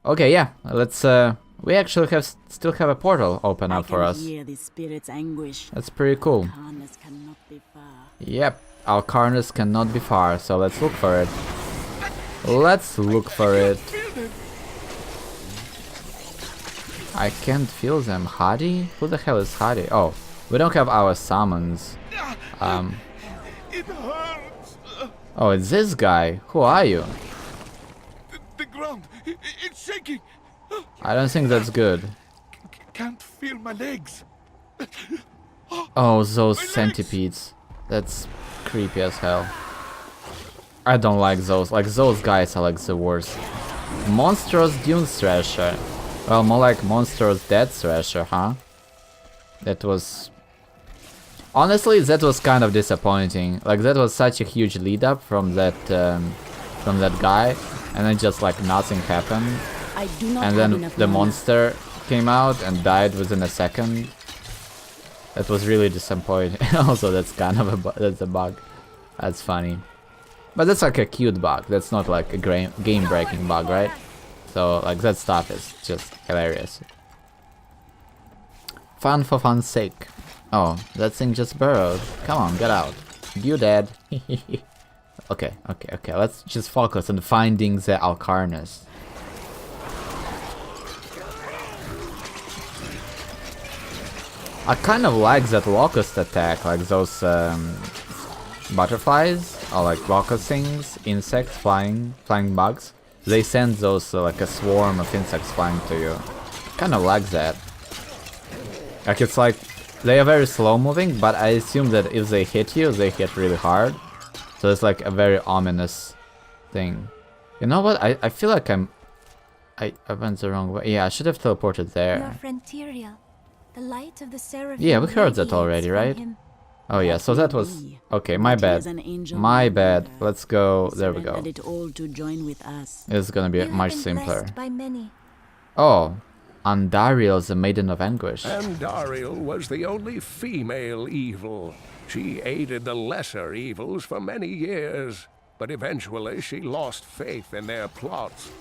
Okay, yeah, let's we actually still have a portal open up for us. Hear the spirit's anguish. That's pretty cool. Harness cannot be far. Yep, Alcarnus cannot be far, so let's look for it. Let's look for it. I can't feel them. Hadi? Who the hell is Hadi? Oh, we don't have our summons. It hurts. Oh, it's this guy. Who are you? The ground, it's shaking. I don't think that's good. Can't feel my legs. Oh, those centipedes. That's creepy as hell. I don't like those. Like, those guys are like the worst. Monstrous Dune Thrasher. Well, more like Monstrous Dead Thrasher, huh? That was... Honestly, that was kind of disappointing. Like, that was such a huge lead up from that guy, and then just like nothing happened. I do not And have then enough the mana. monster came out and died within a second. That was really disappointing. Also, that's kind of that's a bug. That's funny. But that's like a cute bug. That's not like a game-breaking bug, right? So like that stuff is just hilarious. Fun for fun's sake. Oh, that thing just burrowed. Come on, get out. You dead. Okay. Let's just focus on finding the Alcarnus. I kind of like that locust attack, like those butterflies, or like locust things, insects, flying bugs. They send those like a swarm of insects flying to you. Kind of like that. Like it's like they are very slow moving, but I assume that if they hit you, they hit really hard. So it's like a very ominous thing. You know what? I feel like I went the wrong way. Yeah, I should have teleported there. Your friend Tyrael, the light of the seraphim. Yeah, we heard that radiates already, from right? him. Oh yeah, so that was... Okay, my But he bad. is an angel My man, bad. Mother. Let's go... There we go. Surrendered it all to join with us. It's gonna be You have much been simpler. blessed by many. Oh, Andariel, the Maiden of Anguish. And Dariel was the only female evil. She aided the lesser evils for many years, but eventually she lost faith in their plots.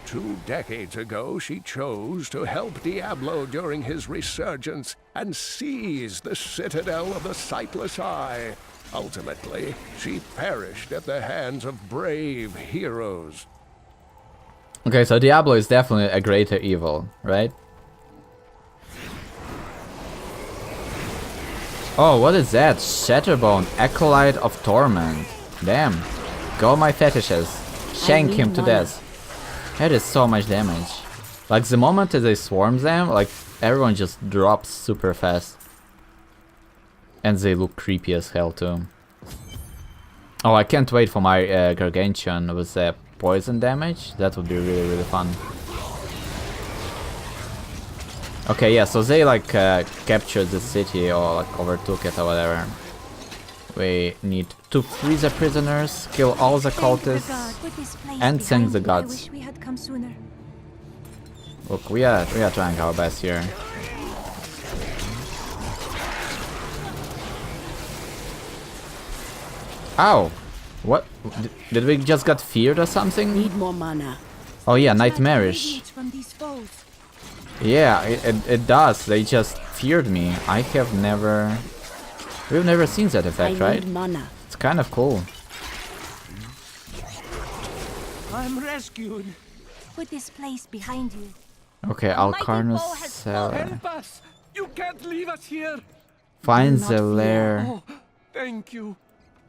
2 decades ago, she chose to help Diablo during his resurgence and seize the citadel of the Sightless Eye. Ultimately, she perished at the hands of brave heroes. Okay, so Diablo is definitely a greater evil, right? Oh, what is that? Shatterbone, Acolyte of Torment. Damn. Go my fetishes. Shank him to death. That is so much damage. Like the moment that they swarm them, like everyone just drops super fast. And they look creepy as hell too. Oh, I can't wait for my Gargantuan with the poison damage. That would be really, really fun. Okay, yeah, so they like captured the city or like overtook it or whatever. We need to free the prisoners, kill all the cultists, and thank the gods. I wish we had come sooner. Look, we are trying our best here. Ow! What? Did we just got feared or something? Need more mana. Oh yeah, Light nightmarish. radiates from these foes. Yeah, it does. They just feared me. I have never... We've never seen that effect, I right? need mana. It's kind of cool. I'm rescued. Put this place behind you. Okay, Alcarnus cellar. Help us. You can't leave us here. Find Do not the fear. lair. Oh, thank you.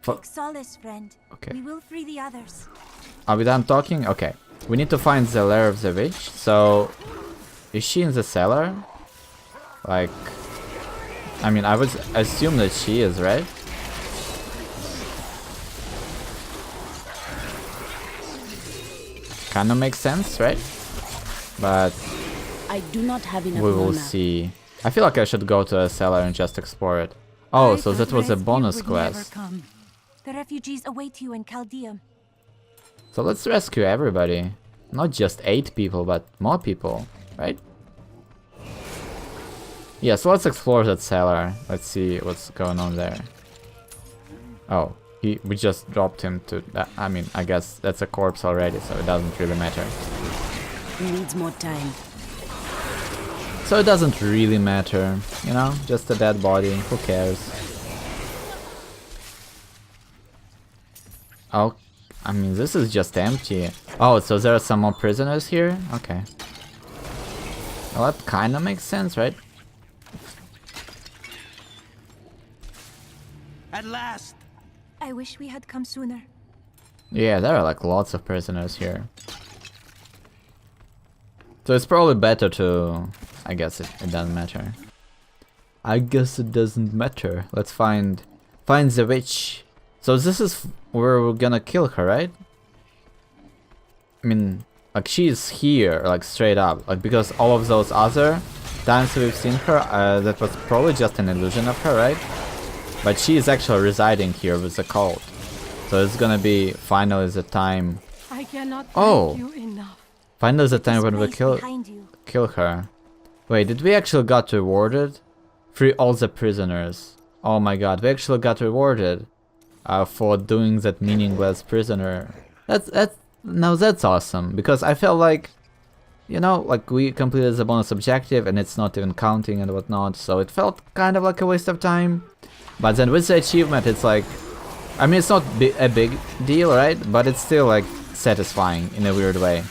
Take solace, friend. Okay. We will free the others. Are we done talking? Okay. We need to find the lair of the witch. So, is she in the cellar? Like, I mean, I would assume that she is, right? Kinda makes sense, right? But I do not have enough we will mana. see. I feel like I should go to a cellar and just explore it. Oh, so that was a bonus quest. The refugees await you in Chaldea. So let's rescue everybody. Not just 8 people, but more people, right? Yeah, so let's explore that cellar. Let's see what's going on there. Oh, we just dropped him to that. I mean, I guess that's a corpse already, so it doesn't really matter. Needs more time. So it doesn't really matter, you know? Just a dead body, who cares? Oh, I mean, this is just empty. Oh, so there are some more prisoners here? Okay. Well, that kinda makes sense, right? At last! I wish we had come sooner. Yeah, there are like lots of prisoners here. So it's probably better to... I guess it doesn't matter. I guess it doesn't matter. Let's find the witch. So this is where we're gonna kill her, right? I mean, like she's here, like straight up. Like because all of those other times we've seen her, that was probably just an illusion of her, right? But she is actually residing here with the cult. So it's gonna be finally the time. I cannot Oh. thank you enough. Finally the time This when we place behind you. kill her. Wait, did we actually got rewarded? Free all the prisoners. Oh my god, we actually got rewarded for doing that meaningless prisoner. That's awesome, because I felt like, you know, like we completed the bonus objective and it's not even counting and whatnot, so it felt kind of like a waste of time. But then with the achievement, it's like, I mean, it's not a big deal, right? But it's still like satisfying in a weird way.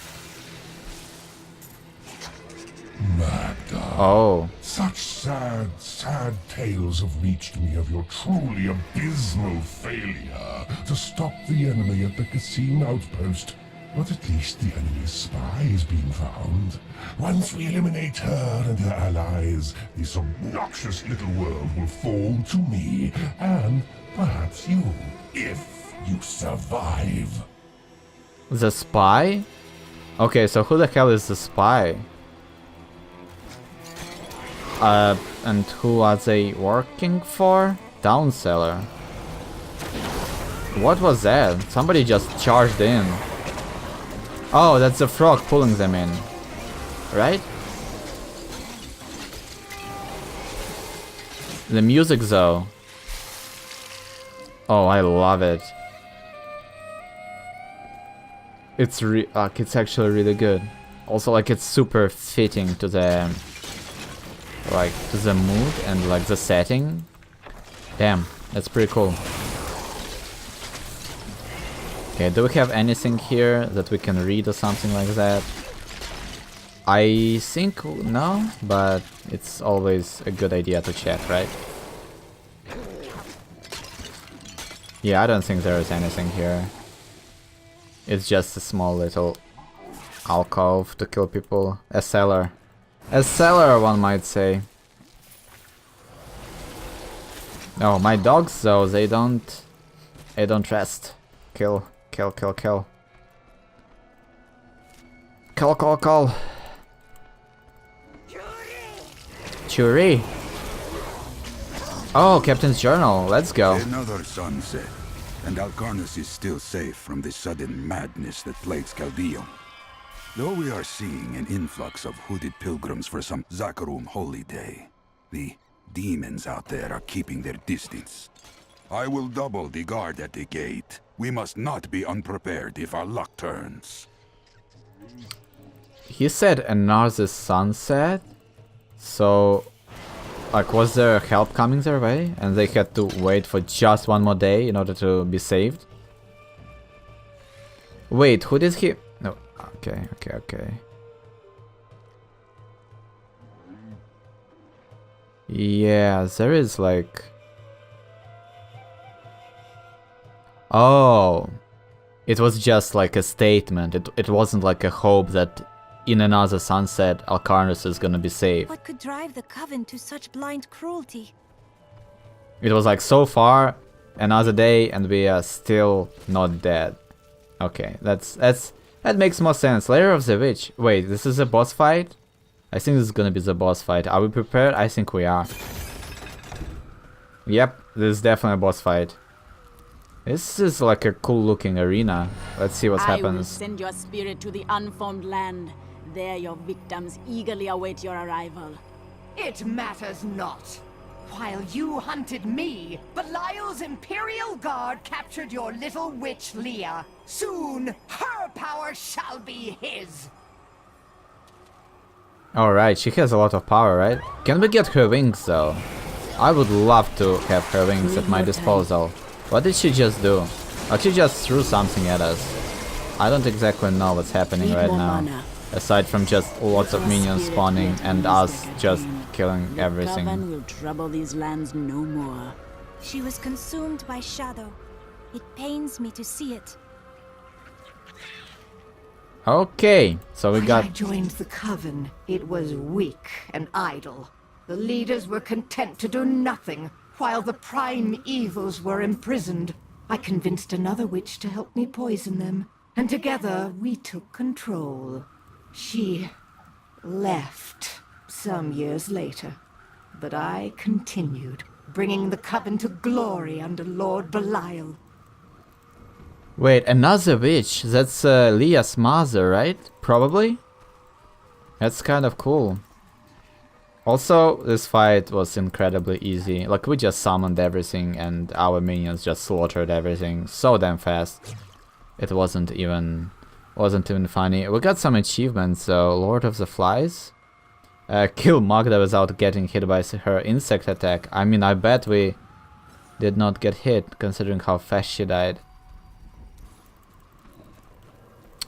Magda. Oh. Such sad, sad tales have reached me of your truly abysmal failure to stop the enemy at the Cassine outpost. But at least the enemy's spy is being found. Once we eliminate her and her allies, this obnoxious little world will fall to me, and perhaps you, if you survive. The spy? Okay, so who the hell is the spy? And who are they working for? Town seller. What was that? Somebody just charged in. Oh, that's the frog pulling them in. Right? The music though. Oh, I love it. It's it's actually really good. Also, like, it's super fitting to the mood and like the setting. Damn, that's pretty cool. Okay, do we have anything here that we can read or something like that? I think no, but it's always a good idea to check, right? Yeah, I don't think there is anything here. It's just a small little alcove to kill people. A cellar. A cellar, one might say. Oh, my dogs though, they don't rest. Kill. Kill. Call. Churi! Oh, Captain's Journal, let's go. Another sunset, and Alcarnus is still safe from the sudden madness that plagues Caldeum. Though we are seeing an influx of hooded pilgrims for some Zakarum holy day, the demons out there are keeping their distance. I will double the guard at the gate. We must not be unprepared if our luck turns. He said another sunset? So, like, was there help coming their way? And they had to wait for just one more day in order to be saved? Wait, who did he... No, okay. Yeah, there is like... Oh, it was just like a statement. It wasn't like a hope that in another sunset Alcarnus is gonna be saved. What could drive the Coven to such blind cruelty? It was like, so far, another day and we are still not dead. Okay, that makes more sense. Lair of the Witch. Wait, this is a boss fight? I think this is gonna be the boss fight. Are we prepared? I think we are. Yep, this is definitely a boss fight. This is like a cool looking arena. Let's see what I will happens. send your spirit to the unformed land. There your victims eagerly await your arrival. It matters not. While you hunted me, Belial's Imperial Guard captured your little witch Leah. Soon, her power shall be his. Alright, she has a lot of power, right? Can we get her wings though? I would love to have her wings at my disposal. What did she just do? Oh, she just threw something at us. I don't exactly know what's happening right now. Aside from just lots of minions spawning and us just killing everything. The Coven will trouble these lands no more. She was consumed by shadow. It pains me to see it. Okay, so we When got... I joined the Coven, it was weak and idle. The leaders were content to do nothing, while the prime evils were imprisoned. I convinced another witch to help me poison them, and together we took control. She left some years later, but I continued, bringing the Coven to glory under Lord Belial. Wait, another witch? That's Leah's mother, right? Probably? That's kind of cool. Also, this fight was incredibly easy. Like, we just summoned everything and our minions just slaughtered everything so damn fast. It wasn't even funny. We got some achievements, so Lord of the Flies. Kill Magda without getting hit by her insect attack. I mean, I bet we did not get hit, considering how fast she died.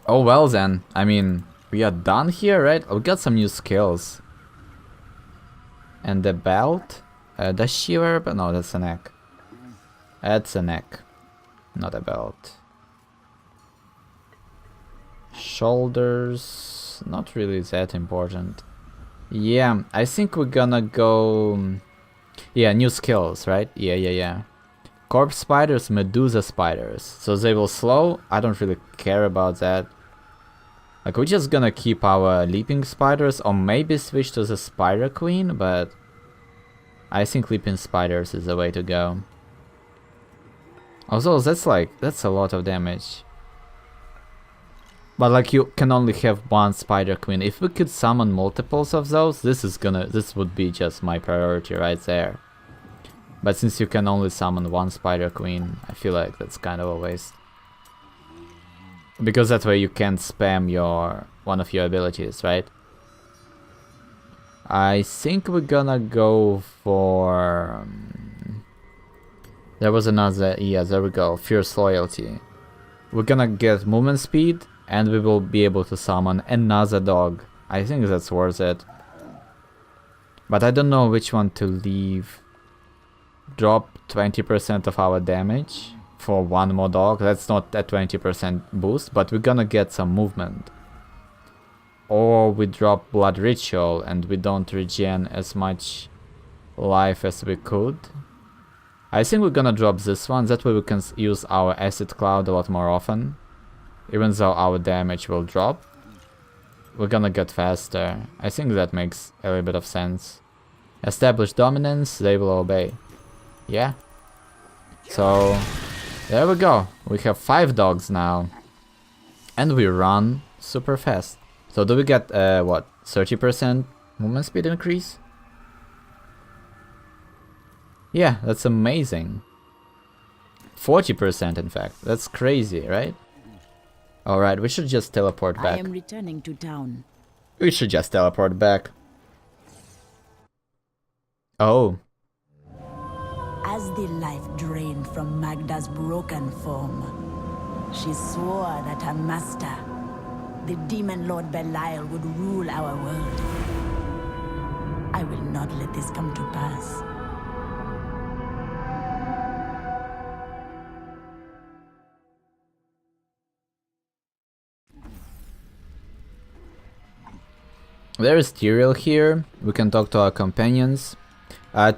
Oh well then, I mean, we are done here, right? We got some new skills. And the belt? Does she wear a... No, that's a neck. That's a neck, not a belt. Shoulders, not really that important. Yeah, I think we're gonna go... Yeah, new skills, right? Yeah. Corpse spiders, Medusa spiders. So they will slow. I don't really care about that. Like, we're just gonna keep our leaping spiders, or maybe switch to the spider queen, but I think leaping spiders is the way to go. Also, that's a lot of damage. But like, you can only have one spider queen. If we could summon multiples of those, this would be just my priority right there. But since you can only summon one spider queen, I feel like that's kind of a waste. Because that way you can't spam one of your abilities, right? I think we're gonna go for... there was another... Yeah, there we go. Fierce Loyalty. We're gonna get movement speed, and we will be able to summon another dog. I think that's worth it. But I don't know which one to leave. Drop 20% of our damage for one more dog. That's not a 20% boost, but we're gonna get some movement. Or we drop Blood Ritual and we don't regen as much life as we could. I think we're gonna drop this one, that way we can use our Acid Cloud a lot more often. Even though our damage will drop, we're gonna get faster. I think that makes a little bit of sense. Establish dominance, they will obey. Yeah. So, there we go. We have 5 dogs now. And we run super fast. So do we get, what, 30% movement speed increase? Yeah, that's amazing. 40% in fact. That's crazy, right? Alright, we should just teleport back. I am returning to town. We should just teleport back. Oh. As the life drained from Magda's broken form, she swore that her master, the demon lord Belial, would rule our world. I will not let this come to pass. There is Tyrael here. We can talk to our companions.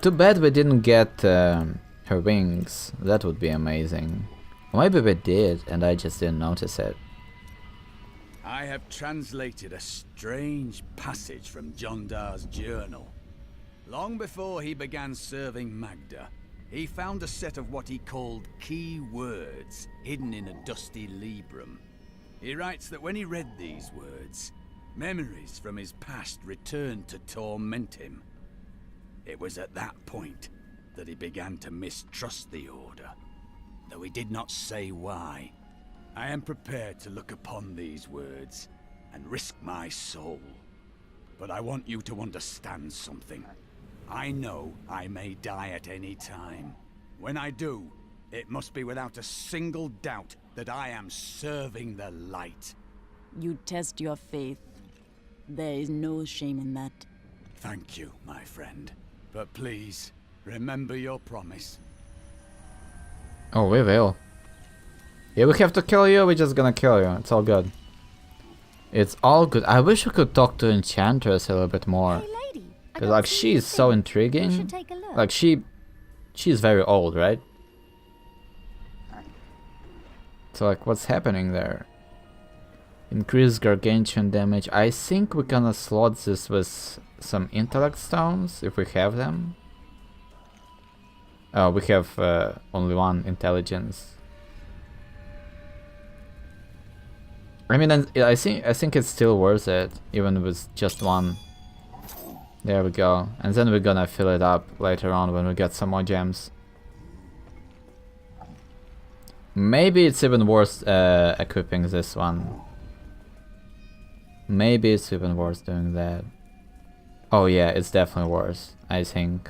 Too bad we didn't get her wings. That would be amazing. Maybe we did, and I just didn't notice it. I have translated a strange passage from Jondar's journal. Long before he began serving Magda, he found a set of what he called key words hidden in a dusty librum. He writes that when he read these words, memories from his past returned to torment him. It was at that point that he began to mistrust the Order, though he did not say why. I am prepared to look upon these words and risk my soul. but I want you to understand something. I know I may die at any time. When I do, it must be without a single doubt that I am serving the light. You test your faith. There is no shame in that. Thank you, my friend. But please, remember your promise. Oh, we will. Yeah, we have to kill you, we're just gonna kill you. It's all good. It's all good. I wish we could talk to Enchantress a little bit more. Hey, lady. I Cause don't like see she's so anything. You intriguing. should take a look. Like she's very old, right? So like what's happening there? Increase gargantuan damage. I think we're gonna slot this with some intellect stones if we have them. Oh, we have only one intelligence. I mean, I think it's still worth it, even with just one. There we go, and then we're gonna fill it up later on when we get some more gems. Maybe it's even worth equipping this one. Maybe it's even worth doing that. Oh yeah, it's definitely worth, I think.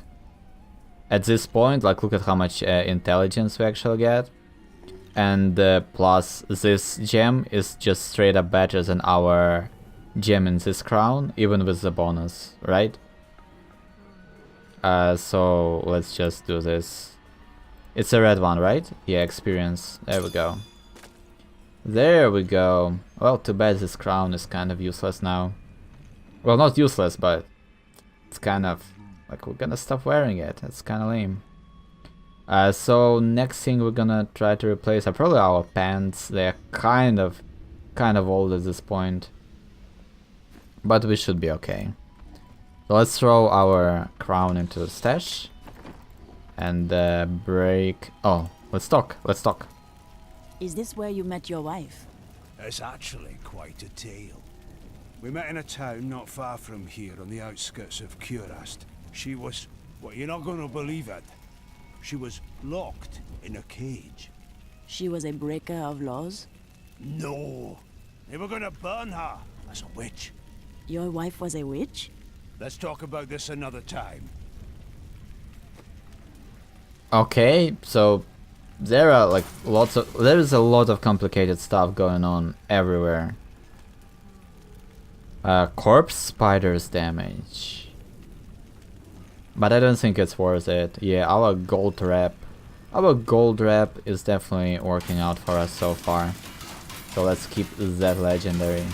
At this point, like, look at how much intelligence we actually get. And plus this gem is just straight up better than our gem in this crown, even with the bonus, right? So let's just do this. It's a red one, right? Yeah, experience. There we go. There we go. Well, too bad this crown is kind of useless now. Well, not useless, but it's kind of like we're gonna stop wearing it. That's kind of lame. So next thing we're gonna try to replace are probably our pants. They're kind of old at this point, but we should be okay. So let's throw our crown into the stash and break. Oh, let's talk. Let's talk. Is this where you met your wife? It's actually quite a tale. We met in a town not far from here on the outskirts of Curast. She was, well, you're not gonna believe it. She was locked in a cage. She was a breaker of laws? No. They were gonna burn her as a witch. Your wife was a witch? Let's talk about this another time. Okay, so there are like there's a lot of complicated stuff going on everywhere. Corpse spiders damage. But I don't think it's worth it. Yeah, our gold wrap is definitely working out for us so far. So let's keep that legendary.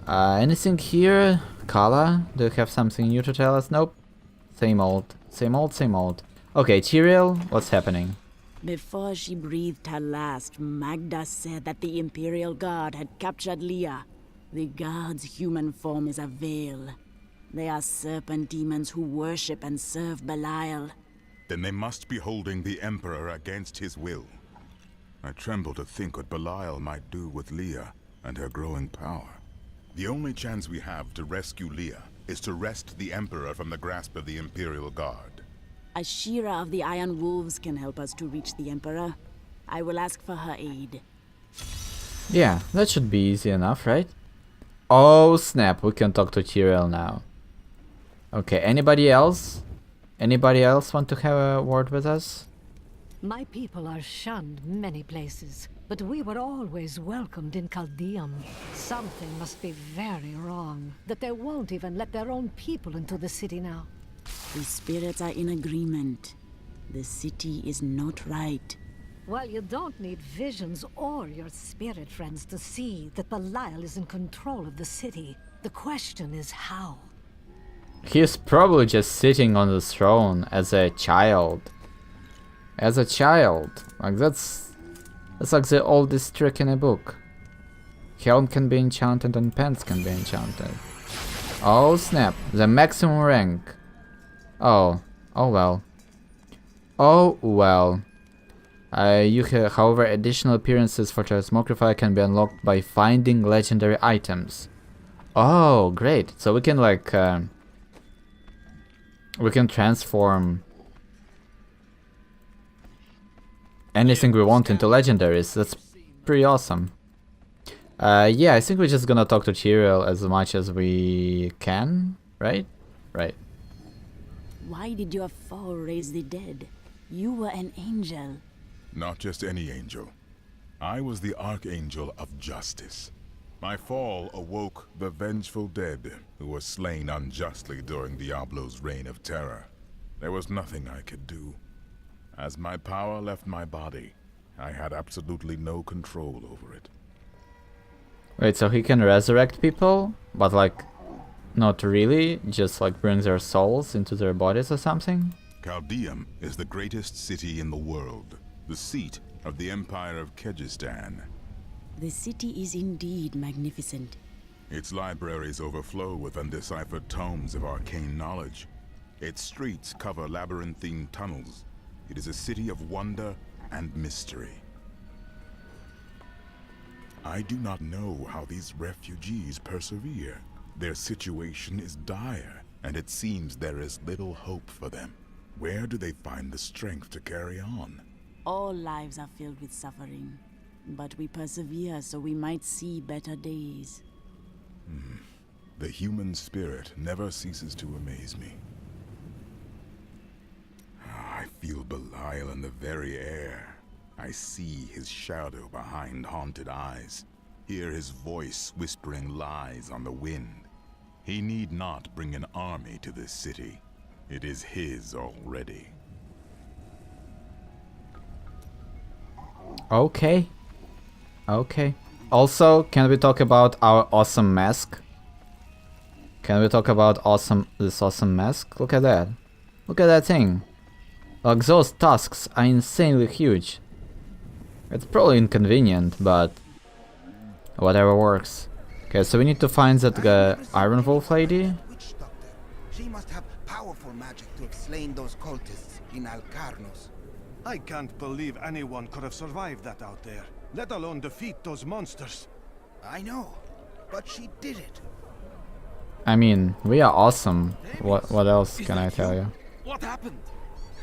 Anything here? Kala, do you have something new to tell us? Nope. Same old, same old, same old. Okay, Tyrael, what's happening? Before she breathed her last, Magda said that the Imperial Guard had captured Leah. The Guard's human form is a veil. They are serpent demons who worship and serve Belial. Then they must be holding the Emperor against his will. I tremble to think what Belial might do with Leah and her growing power. The only chance we have to rescue Leah is to wrest the Emperor from the grasp of the Imperial Guard. Ashira of the Iron Wolves can help us to reach the Emperor. I will ask for her aid. Yeah, that should be easy enough, right? Oh snap, we can talk to Tyrael now. Okay, anybody else? Anybody else want to have a word with us? My people are shunned many places, but we were always welcomed in Caldeum. Something must be very wrong, that they won't even let their own people into the city now. The spirits are in agreement. The city is not right. Well, you don't need visions or your spirit friends to see that Belial is in control of the city. The question is how? He's probably just sitting on the throne as a child. As a child. Like that's like the oldest trick in a book. Helm can be enchanted and pants can be enchanted. Oh snap, the maximum rank. Oh well. Oh well. However, additional appearances for Transmogrify can be unlocked by finding legendary items. Oh, great. So we can like we can transform anything we want into legendaries. That's pretty awesome. Yeah, I think we're just gonna talk to Tyrael as much as we can, right? Right. Why did your fall raise the dead? You were an angel. Not just any angel. I was the Archangel of Justice. My fall awoke the vengeful dead who were slain unjustly during Diablo's reign of terror. There was nothing I could do. As my power left my body, I had absolutely no control over it. Wait, so he can resurrect people, but like, not really, just like brings their souls into their bodies or something? Caldeum is the greatest city in the world, the seat of the Empire of Kyrgyzstan. The city is indeed magnificent. Its libraries overflow with undeciphered tomes of arcane knowledge. Its streets cover labyrinthine tunnels. It is a city of wonder and mystery. I do not know how these refugees persevere. Their situation is dire, and it seems there is little hope for them. Where do they find the strength to carry on? All lives are filled with suffering, but we persevere so we might see better days. The human spirit never ceases to amaze me. I feel Belial in the very air. I see his shadow behind haunted eyes, hear his voice whispering lies on the wind. He need not bring an army to this city. It is his already. Okay. Okay. Also, can we talk about our awesome mask? Can we talk about this awesome mask? Look at that. Look at that thing. Like, those tusks are insanely huge. It's probably inconvenient, but whatever works. Okay, so we need to find that Iron Wolf lady. Witch doctor. She must have powerful magic to have slain those cultists in Alcarnos. I can't believe anyone could have survived that out there, let alone defeat those monsters. I know, but she did it. I mean, we are awesome. What else can I tell you? What happened?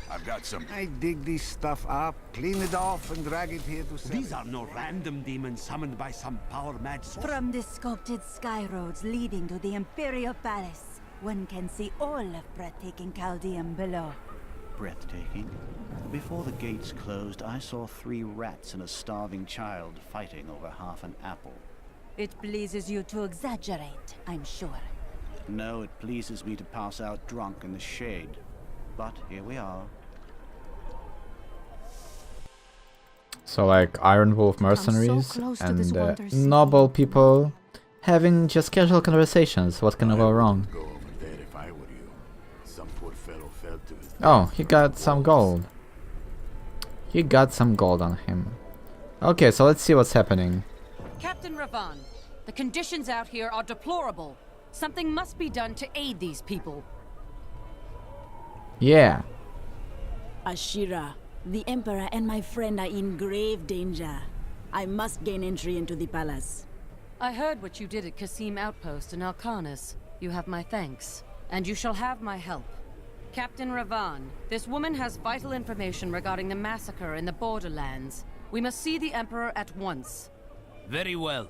I've got some. I dig this stuff up, clean it off, and drag it here to sell. These are no random demons summoned by some power-mad source. From the sculpted sky roads leading to the Imperial Palace, one can see all of breathtaking Caldeum below. Breathtaking? Before the gates closed, I saw 3 rats and a starving child fighting over half an apple. It pleases you to exaggerate, I'm sure. No, it pleases me to pass out drunk in the shade. But here we are. So like Iron Wolf mercenaries and noble people having just casual conversations. What can go wrong? Oh, he got some gold. He got some gold on him. Okay, so let's see what's happening. Captain Ravan, the conditions out here are deplorable. Something must be done to aid these people. Yeah. Ashira, the Emperor and my friend are in grave danger. I must gain entry into the palace. I heard what you did at Qasim Outpost in Alcarnas. You have my thanks, and you shall have my help. Captain Ravan, this woman has vital information regarding the massacre in the borderlands. We must see the Emperor at once. Very well,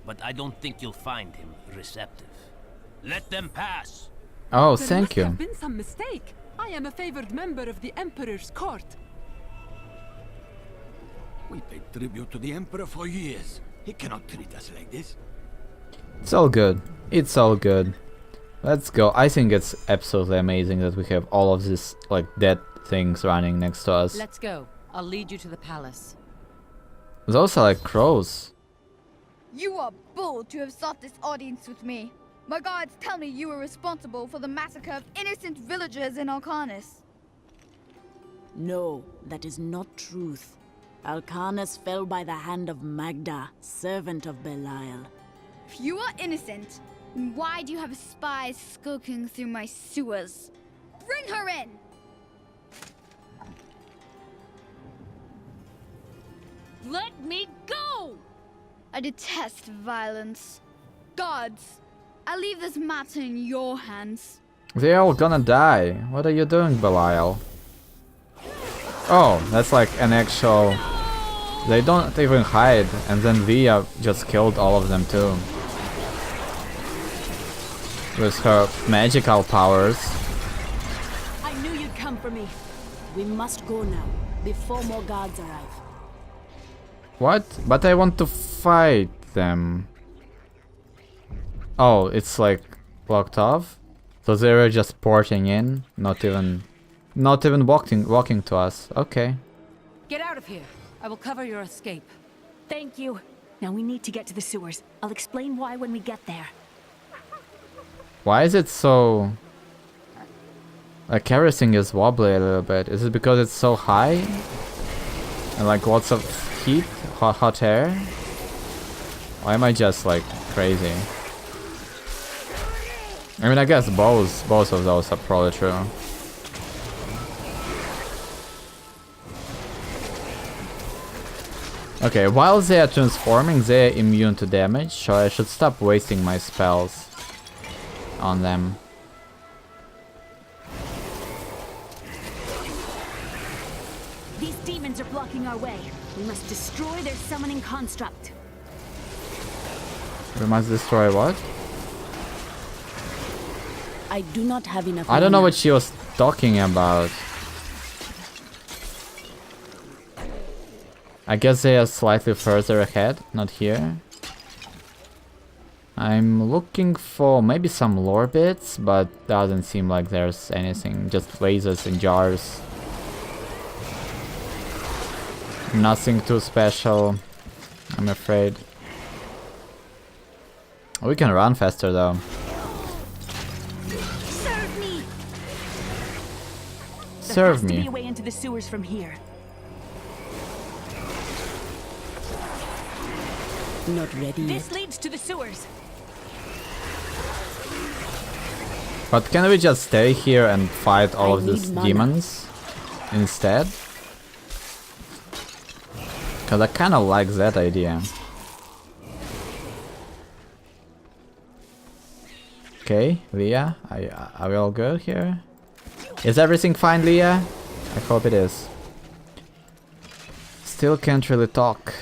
but I don't think you'll find him receptive. Let them pass! Oh, thank you. There must have been some mistake. I am a favored member of the Emperor's court. We paid tribute to the Emperor for years. He cannot treat us like this. It's all good. It's all good. Let's go. I think it's absolutely amazing that we have all of this, like, dead things running next to us. Let's go. I'll lead you to the palace. Those are like crows. You are bold to have sought this audience with me. My guards tell me you were responsible for the massacre of innocent villagers in Alcarnas. No, that is not truth. Alcarnas fell by the hand of Magda, servant of Belial. If you are innocent, then why do you have spies skulking through my sewers? Bring her in! Let me go! I detest violence. Guards, I leave this matter in your hands. They're all gonna die. What are you doing, Belial? Oh, that's like an actual They don't even hide, and then Leah just killed all of them too. With her magical powers. I knew you'd come for me. We must go now, before more guards arrive. What? But I want to fight them. Oh, it's like blocked off? So they were just porting in, not even walking to us. Okay. Get out of here. I will cover your escape. Thank you. Now we need to get to the sewers. I'll explain why when we get there. Why is it so... Like everything is wobbly a little bit. Is it because it's so high? And like lots of heat? Hot air? Why am I just like crazy? I mean, I guess both of those are probably true. Okay, while they are transforming, they are immune to damage, so I should stop wasting my spells on them. These demons are blocking our way. We must destroy their summoning construct. We must destroy what? I do not have enough. I don't know what she was talking about. I guess they are slightly further ahead, not here. I'm looking for maybe some lore bits, but doesn't seem like there's anything. Just lasers in jars. Nothing too special, I'm afraid. We can run faster though. Serve me. Serve There has to me. be a way into the sewers from here. Not ready yet. This leads to the sewers. But can we just stay here and fight all of these need mana. demons instead? Cause I kinda like that idea. Okay, Leah, are we all good here? Is everything fine, Leah? I hope it is. Still can't really talk.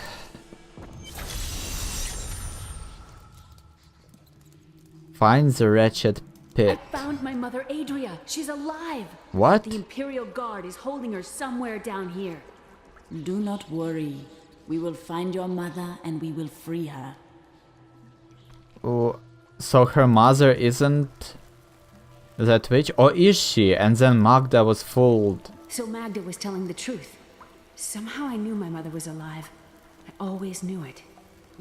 Find the wretched pit. I found my mother Adria. She's alive. What? The Imperial Guard is holding her somewhere down here. Do not worry. We will find your mother and we will free her. Oh, so her mother isn't that witch? Or is she? And then Magda was fooled. So Magda was telling the truth. Somehow I knew my mother was alive. I always knew it.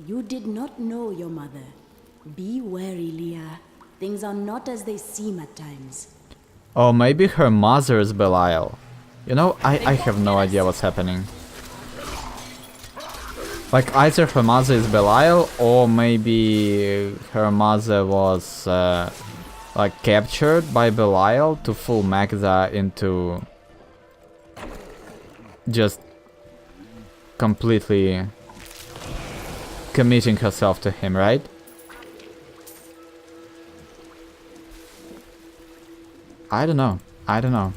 You did not know your mother. Be wary, Leah. Things are not as they seem at times. Oh, maybe her mother is Belial. You know, I have no idea what's happening. Like, either her mother is Belial, or maybe her mother was, like, captured by Belial to fool Magda into just completely committing herself to him, right? I don't know.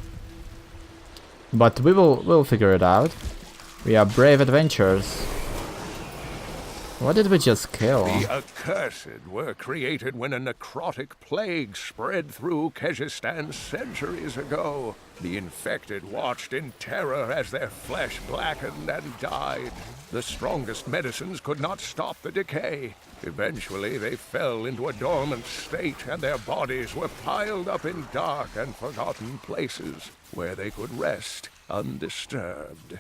But we'll figure it out. We are brave adventurers. What did we just kill? The accursed were created when a necrotic plague spread through Kyrgyzstan centuries ago. The infected watched in terror as their flesh blackened and died. The strongest medicines could not stop the decay. Eventually, they fell into a dormant state, and their bodies were piled up in dark and forgotten places where they could rest undisturbed.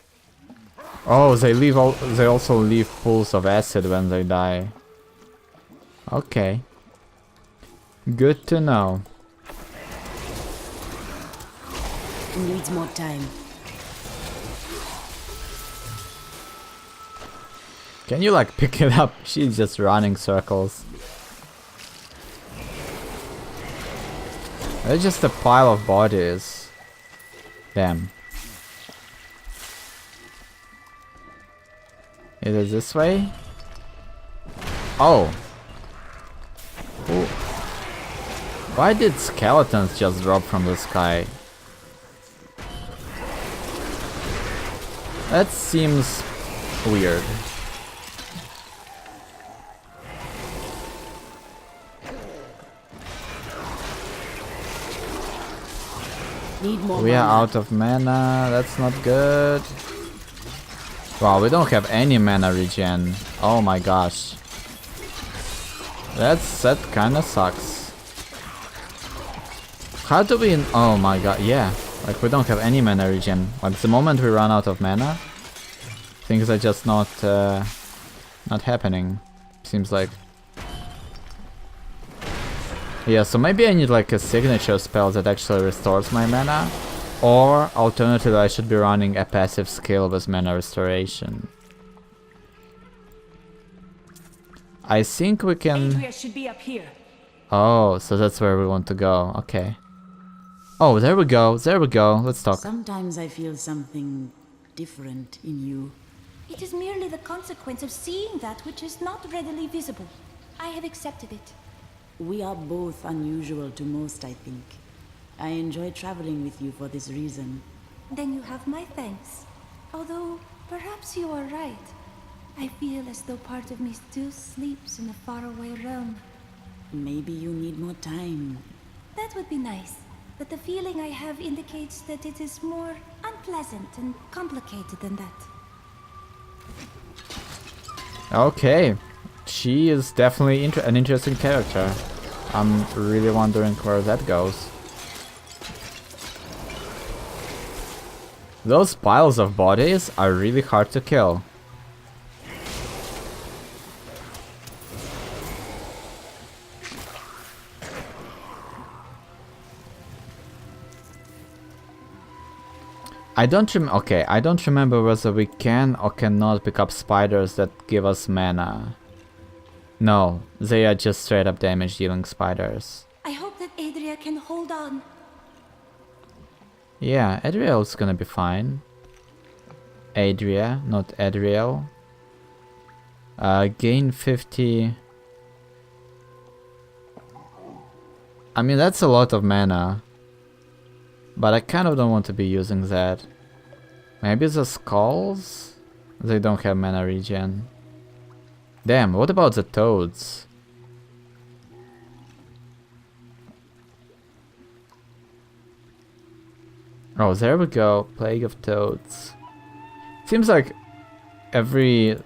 Oh, they also leave pools of acid when they die. Okay. Good to know. Needs more time. Can you like pick it up? She's just running circles. There's just a pile of bodies. Damn. Is it this way? Oh. Ooh. Why did skeletons just drop from the sky? That seems weird. Need more We are mana. out of mana, that's not good. Wow, we don't have any mana regen. Oh my gosh. That kinda sucks. How do we... Oh my god, yeah. Like, we don't have any mana regen. Like, the moment we run out of mana, things are just not happening. Seems like. Yeah, so maybe I need like a signature spell that actually restores my mana. Or, alternatively, I should be running a passive skill with mana restoration. I think we can... Adria should be up here. Oh, so that's where we want to go. Okay. Oh, there we go. There we go. Let's talk. Sometimes I feel something different in you. It is merely the consequence of seeing that which is not readily visible. I have accepted it. We are both unusual to most, I think. I enjoy traveling with you for this reason. Then you have my thanks. Although, perhaps you are right. I feel as though part of me still sleeps in a faraway realm. Maybe you need more time. That would be nice. But the feeling I have indicates that it is more unpleasant and complicated than that. Okay. She is definitely an interesting character. I'm really wondering where that goes. Those piles of bodies are really hard to kill. I don't remember whether we can or cannot pick up spiders that give us mana. No, they are just straight up damage dealing spiders. I hope that Adria can hold on. Yeah, Adriel's gonna be fine. Adria, not Adriel. Gain 50. I mean, that's a lot of mana. But I kind of don't want to be using that. Maybe the skulls? They don't have mana regen. Damn, what about the toads? Oh, there we go. Plague of Toads. Seems like there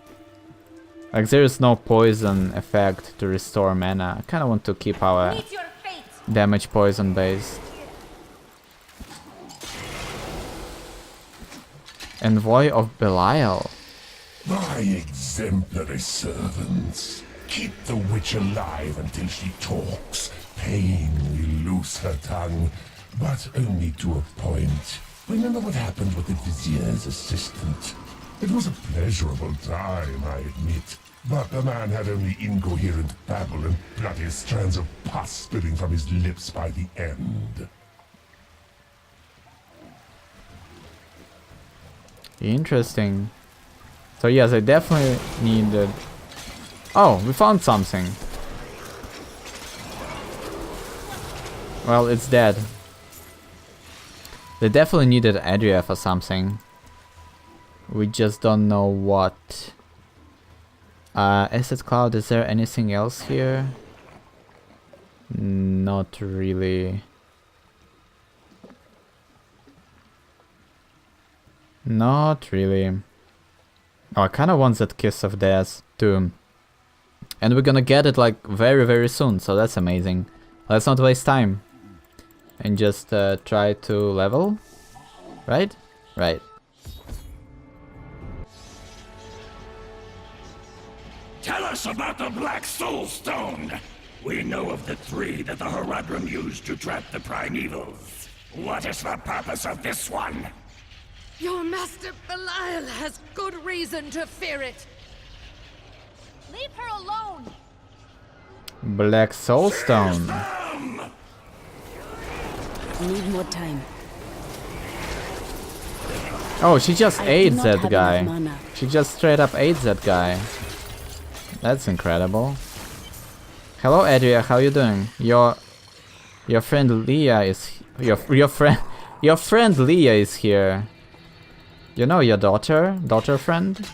is no poison effect to restore mana. I kind of want to keep our damage poison based. Envoy of Belial. My exemplary servants. Keep the witch alive until she talks. Pain will loose her tongue, but only to a point. Remember what happened with the vizier's assistant? It was a pleasurable time, I admit. But the man had only incoherent babble and bloody strands of pus spilling from his lips by the end. Interesting. So yes, I definitely needed... Oh, we found something. Well, it's dead. They definitely needed Adria for something. We just don't know what. Asset Cloud, is there anything else here? Not really. Not really. Oh, I kind of want that Kiss of Death too. And we're gonna get it like very, very soon, so that's amazing. Let's not waste time. And just try to level. Right? Right. Tell us about the Black Soul Stone. We know of the 3 that the Horadrim used to trap the Primevals. What is the purpose of this one? Your master Belial has good reason to fear it. Leave her alone. Black Soul Stone. Need more time. Oh, she just ate that have guy. enough mana. She just straight up ate that guy. That's incredible. Hello, Adria. How you doing? Your friend Leah is your friend Leah is here. You know your daughter friend?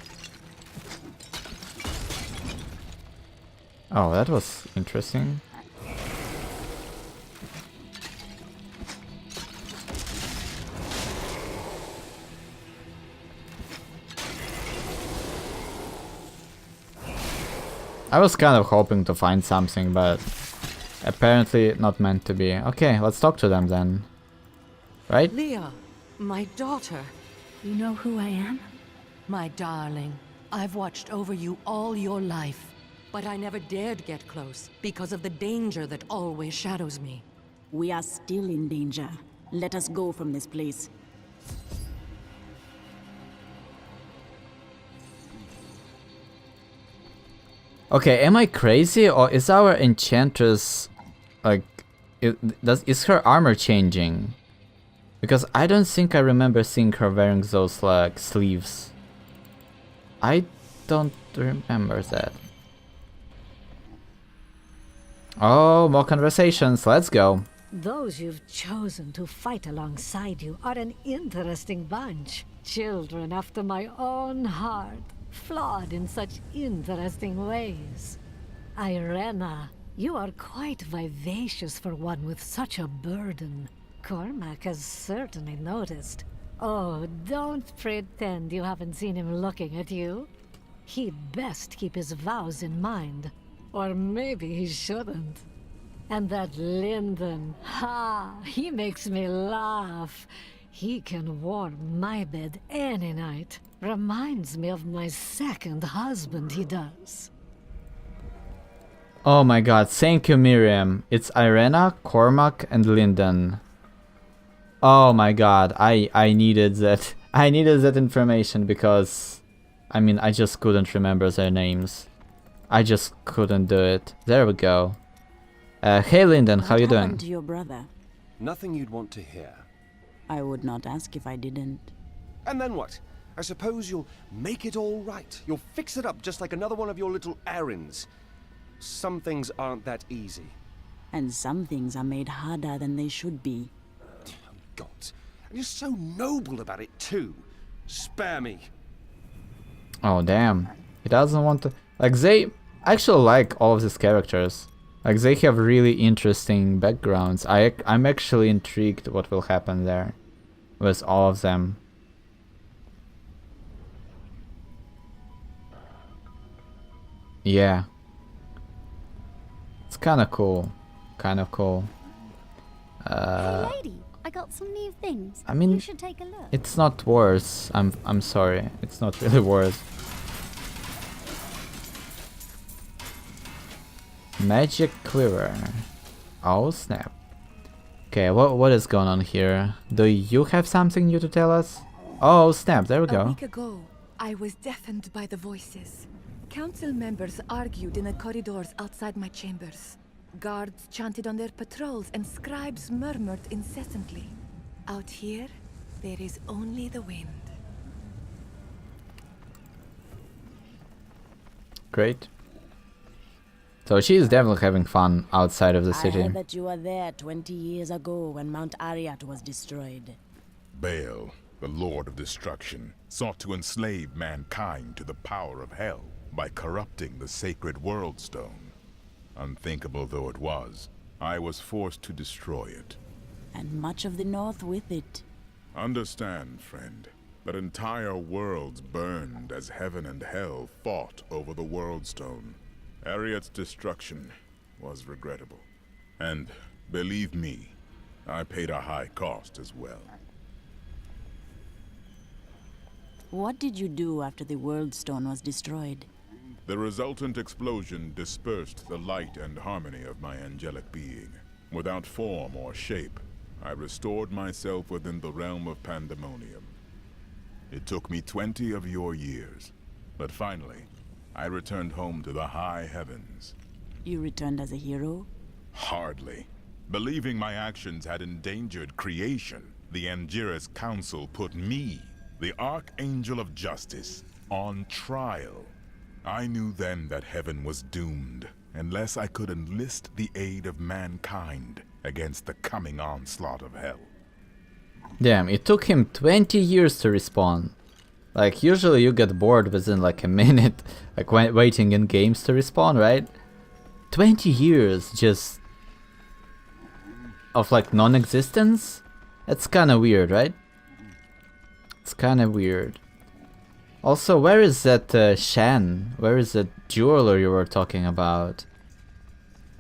Oh, that was interesting. I was kind of hoping to find something, but apparently not meant to be. Okay, let's talk to them then. Right? Leah, my daughter. You know who I am? My darling, I've watched over you all your life, but I never dared get close because of the danger that always shadows me. We are still in danger. Let us go from this place. Okay, am I crazy or is our enchantress like is her armor changing? Because I don't think I remember seeing her wearing those like sleeves. I don't remember that. Oh, more conversations, let's go. Those you've chosen to fight alongside you are an interesting bunch. Children after my own heart, flawed in such interesting ways. Irena, you are quite vivacious for one with such a burden. Cormac has certainly noticed. Oh, don't pretend you haven't seen him looking at you. He'd best keep his vows in mind. Or maybe he shouldn't. And that Lyndon, he makes me laugh. He can warm my bed any night. Reminds me of my second husband, he does. Oh my god, thank you Miriam. It's Irena, Cormac and Lyndon. Oh my god, I needed that. I needed that information because I mean I just couldn't remember their names. I just couldn't do it. There we go. Hey Lyndon, how you doing? What happened to your brother? Nothing you'd want to hear. I would not ask if I didn't. And then what? I suppose you'll make it all right. You'll fix it up just like another one of your little errands. Some things aren't that easy. And some things are made harder than they should be. God. And you're so noble about it too. Spare me. Oh damn. He doesn't want to... Like they... I actually like all of these characters. Like they have really interesting backgrounds. I'm actually intrigued what will happen there. With all of them. Yeah. It's kinda cool. Kind of cool. Hey lady, I got some new things. I mean, you should take a look. It's not worse. I'm sorry. It's not really worse. Magic Cleaver. Oh snap. Okay, what is going on here? Do you have something new to tell us? Oh snap, there we A go. week ago, I was deafened by the voices. Council members argued in the corridors outside my chambers. Guards chanted on their patrols and scribes murmured incessantly. Out here, there is only the wind. Great. So she is definitely having fun outside of the I city. heard that you were there 20 years ago when Mount Ariat was destroyed. Baal, the Lord of Destruction, sought to enslave mankind to the power of hell by corrupting the sacred World Stone. Unthinkable though it was, I was forced to destroy it. And much of the North with it. Understand, friend, that entire worlds burned as heaven and hell fought over the World Stone. Ariat's destruction was regrettable. And, believe me, I paid a high cost as well. What did you do after the World Stone was destroyed? The resultant explosion dispersed the light and harmony of my angelic being. Without form or shape, I restored myself within the realm of pandemonium. It took me 20 of your years, but finally, I returned home to the high heavens. You returned as a hero? Hardly. Believing my actions had endangered creation, the Angiras Council put me, the Archangel of Justice, on trial. I knew then that heaven was doomed, unless I could enlist the aid of mankind against the coming onslaught of hell. Damn, it took him 20 years to respawn. Like, usually you get bored within like a minute, like waiting in games to respawn, right? 20 years just of like non-existence? That's kind of weird, right? It's kind of weird. Also, where is that Shan? Where is that jeweler you were talking about?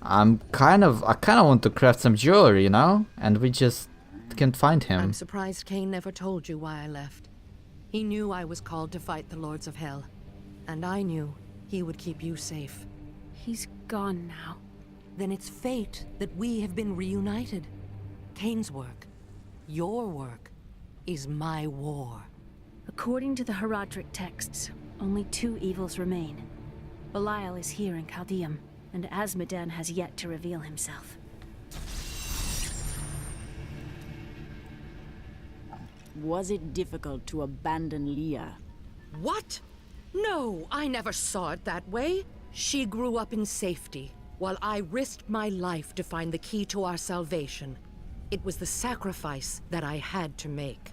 I kind of want to craft some jewelry, you know? And we just can't find him. I'm surprised Cain never told you why I left. He knew I was called to fight the Lords of Hell. And I knew he would keep you safe. He's gone now. Then it's fate that we have been reunited. Cain's work, your work, is my war. According to the Herodric texts, only 2 evils remain. Belial is here in Chaldeum, and Azmodan has yet to reveal himself. Was it difficult to abandon Leah? What? No, I never saw it that way. She grew up in safety, while I risked my life to find the key to our salvation. It was the sacrifice that I had to make.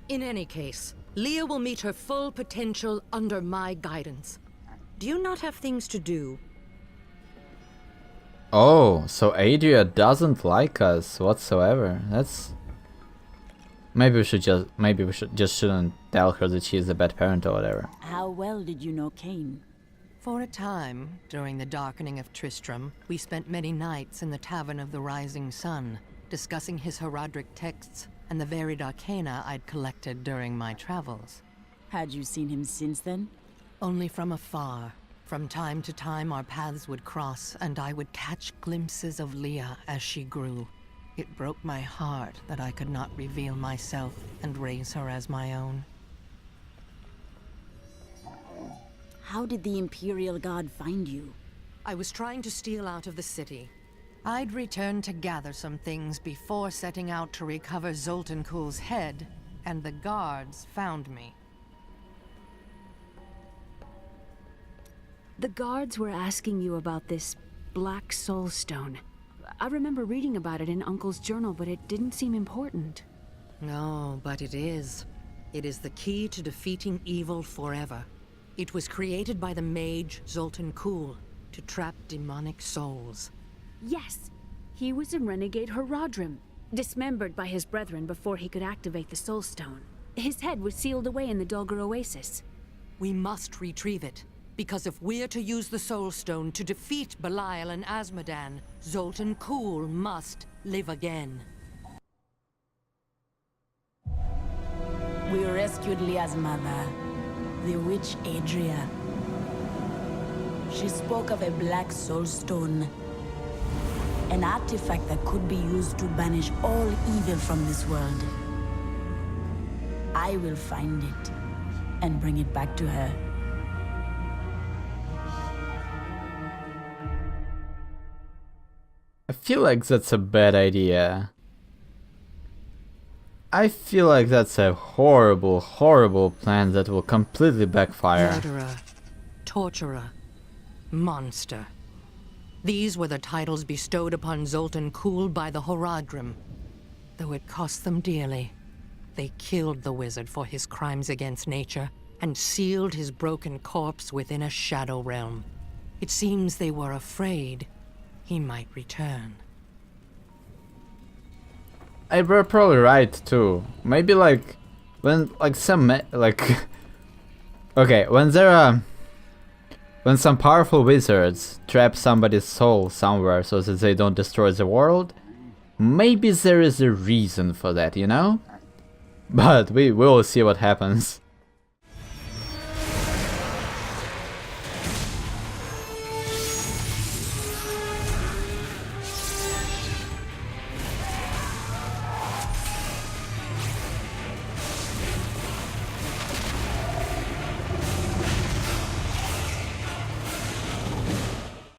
In any case, Leah will meet her full potential under my guidance. Do you not have things to do? Oh, so Adria doesn't like us whatsoever. That's... Maybe we shouldn't tell her that she is a bad parent or whatever. How well did you know Cain? For a time, during the darkening of Tristram, we spent many nights in the Tavern of the Rising Sun, discussing his Herodric texts and the varied arcana I'd collected during my travels. Had you seen him since then? Only from afar. From time to time our paths would cross, and I would catch glimpses of Leah as she grew. It broke my heart that I could not reveal myself and raise her as my own. How did the Imperial Guard find you? I was trying to steal out of the city. I'd returned to gather some things before setting out to recover Zoltan Kuhl's head, and the guards found me. The guards were asking you about this Black Soul Stone. I remember reading about it in Uncle's journal, but it didn't seem important. No, but it is. It is the key to defeating evil forever. It was created by the mage Zoltan Kuhl to trap demonic souls. Yes, he was a renegade Herodrim, dismembered by his brethren before he could activate the Soul Stone. His head was sealed away in the Dulgar Oasis. We must retrieve it, because if we're to use the Soul Stone to defeat Belial and Azmodan, Zoltan Kuhl must live again. We rescued Leah's mother, the witch Adria. She spoke of a black soul stone, an artifact that could be used to banish all evil from this world. I will find it and bring it back to her. I feel like that's a bad idea. I feel like that's a horrible, horrible plan that will completely backfire. Murderer, torturer, monster. These were the titles bestowed upon Zoltan Kuhl by the Horadrim. Though it cost them dearly, they killed the wizard for his crimes against nature and sealed his broken corpse within a shadow realm. It seems they were afraid he might return. You're probably right too. Maybe like when like some okay, when some powerful wizards trap somebody's soul somewhere so that they don't destroy the world, maybe there is a reason for that, you know? But we will see what happens.